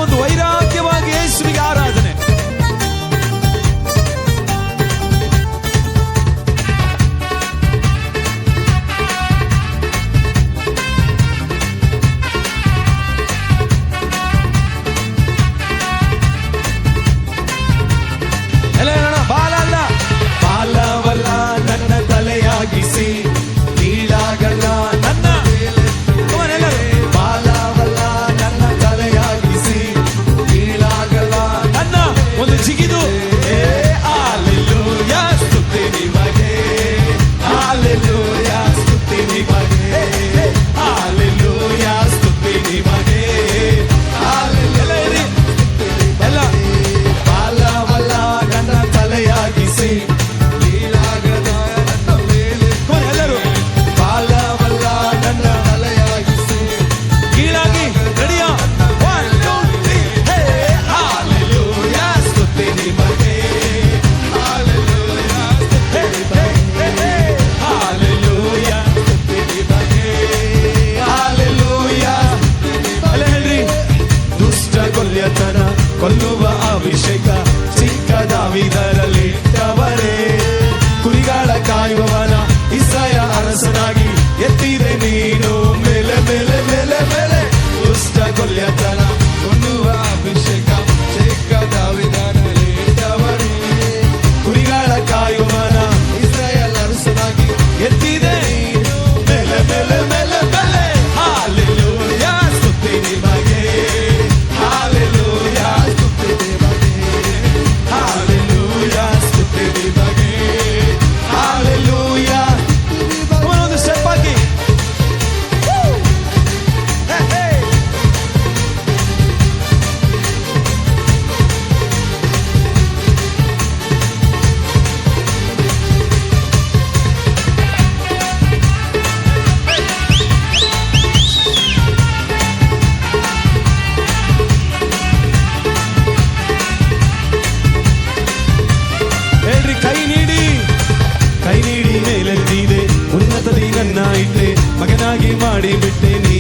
ಒಂದು ವೈರಾಗ್ಯವಾಗಿ ಯೇಸುವಿಗೆ ಆರಾಧನೆ. ಬಾಲವಲ್ಲ ನನ್ನ ತಲೆಯಾಗಿಸಿ ನೀಳಾಗಲ್ಲ ನನ್ನ ಬಾಲವಲ್ಲ ನನ್ನ ತಲೆಯಾಗಿಸಿ ನೀಳಾಗಲ್ಲ ನನ್ನ ಒಂದು ಜಿಗಿದು ಹಾಲೆಲೂಯಾ ಸ್ತುತಿ ನಿಮಗೆ, ಹಾಲೆಲೂಯಾ ಸ್ತುತಿ ನಿಮಗೆ, ಹಾಲೆಲೂಯಾ ಸ್ತುತಿ ನಿಮಗೆ, ಎಲ್ಲ ಬಾಲವಲ್ಲ ನನ್ನ ತಲೆಯಾಗಿಸಿ ನೀಳಾಗದ ನನ್ನ ಮೇಲೆ ಎಲ್ಲರೂ ಬಾಲವಲ್ಲ ನನ್ನ ತಲೆಯಾಗಿಸಿ ಕೀಳಾಗಿ ರೆಡಿಯಾ 1 2 3 ಹಾಲೆಲೂಯಾ ಸ್ತುತಿ ನಿಮಗೆ, ಹಾಲೆಲೂಯಾ ಹಾಲೆಲೂಯಾ ಸ್ತುತಿ ನಿಮಗೆ, ಹಾಲೆಲೂಯಾ. ಅಲ್ಲ ಹೇಳ್ರಿ, ದುಷ್ಟ ಕೊಲ್ಯತನ ಕೊಲ್ಲುವ ಅಭಿಷೇಕ ಚಿಕ್ಕ ದಾವೀದರಲ್ಲಿಟ್ಟವರೇ, ಕುರಿಗಳ ಕಾಯುವವನ ಇಸ್ರಾಯ ಅರಸನಾಗಿ ಎತ್ತಿದೆ ನೀನು ಮೇಲೆ ಮೇಲೆ ಮೇಲೆ ಮೇಲೆ. ದುಷ್ಟ ಕೊಲ್ಯತನ ಕೊಲ್ಲುವ ಅಭಿಷೇಕ ಚಿಕ್ಕ ದಾವೀದರಲ್ಲಿಟ್ಟವರೇ, ಕುರಿಗಳ ಕಾಯುವವನ ಇಸ್ರಾಯ ಅರಸನಾಗಿ ಎತ್ತಿದೆ ನೀನು ಮೇಲೆ ಮೇಲೆ ಮೇಲೆ ಮೇಲೆ. ಹಾಲೆಲೂಯಾ ಸ್ತುತಿ ನಿಮಗೆ, ಹಾಲೆಲೂಯಾ ಸ್ತುತಿ ನಿಮಗೆ, ಹಾಲೆಲೂಯಾ ಸ್ತುತಿ ನಿಮಗೆ, ಹಾಲೆಲೂಯಾ. ಒಂದು ಸ್ಟೆಪ್ ಹಾಕಿ. ಹೇಳ್ರಿ, ಕೈ ನೀಡಿ ಮೇಲೆತ್ತಿದೆ ಉನ್ನತದಿ ನನ್ನ ಇಟ್ಟೆ, ಮಗನಾಗಿ ಮಾಡಿ ಬಿಟ್ಟೆ ನೀ